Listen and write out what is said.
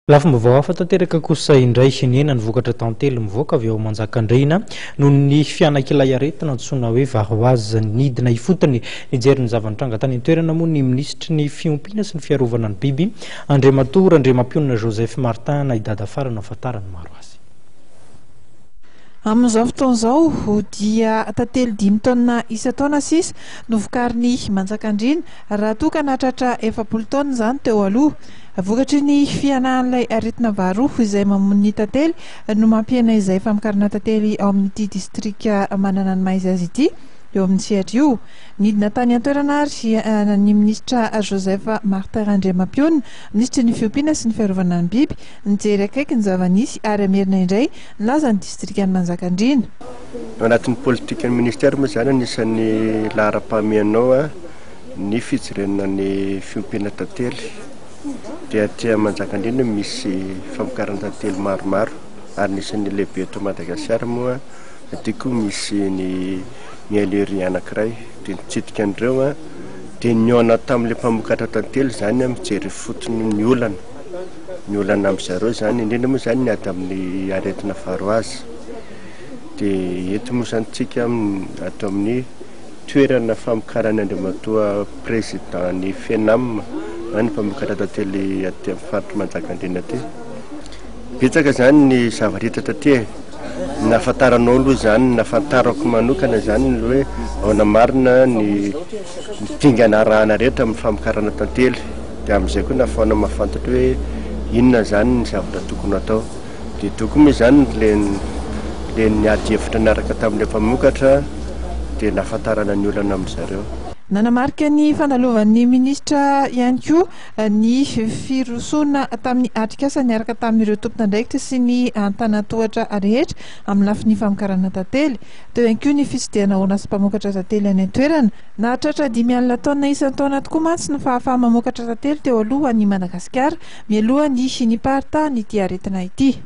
Lafomba hafa tanteraka kosa indray sinena ny vokatra tantely mivoaka avy ao Manjakandriana noho ny fianakilay aretina antsoina hoe vahoazy nidina ifotony nijery ny zava-nitranga tany an-toerana moa ny minisitry ny fiompiana sy ny fiarovana ny biby Andriamatoa Andriamampiona Joseph Martin na idada farana afatarany maro azy. Amin'izao fotoan'izao dia tantely 5 taona isa-taona sisa novokariny Manjakandriana raha toa ka nahatratra 70 taona izany teo aloha. Vokatry ny fianan'ilay aretina vaharoa izay mamono ny tantely no mampiana izay famokarana tantely ao amin'ity distrika manana ny maizy azy ity eo amin'ny sehatra io. Nidina tany an-toerana ary ny minisitra Joseph Martin Andriamampiona, ministry ny fiompiana sy ny fiarovana ny biby nijery akaiky ny zava-nisy ary amerina indray nilaza ny distrikan'ny Manjakandriana. Anatin'ny politikan'ny ministera moa izany anisan'ny laharam-pahamehanao ny fijerena ny fiompiana tantely. Dia aty Manjakandriana misy famokarana tantely maromaro ary nisan'ny lehibe eto Madagasikara moa aty koa misy ny mialery anankiray dia nitsidika an'ireo dia niona tamin'ilay mpamokatra tantely izany mijery fotony ny olana amin'izareo izany indrindra moa izany niady amin'ny aretina varoazy. Dia eto moa izany tsika ato amin'ny toerana famokarana Andriamatoa président ny FENAM ny mpamokatra tantely aty amin'ny faritra Manjakandriana aty. Betsaka izany ny zavatra taty nafantaranao aloha izany nafantarako manokana izany hoe aona marina ny dingana rahana rehetra amin'ny famokarana tantely dia amin'izay koa nafaona mahafantatra hoe inona izany ny zavatra tokony atao. Dia tokony izany le niady hevitra niaraka tamin'ilay mpamokatra dia nafantarana ny olana amin'izareo. Nanamarika ny fandalovan'ny ministra ihany koa ny firosoana tamin'ny atrikasa niaraka tamin'ireo tompon'andraikitra sy ny antanatohatra rehetra amin'ny lafin'ny famokarana tantely. Teo ihany koa ny fitsidiana orinasa mpamokatra tantely any an-toerana. Nahatratra 5 alina taona isan-taona tokoa mantsy ny fahafaha-mamokatra tantely teo aloha ny Madagasikara mialoha ny Chiniparta ny aretina ity.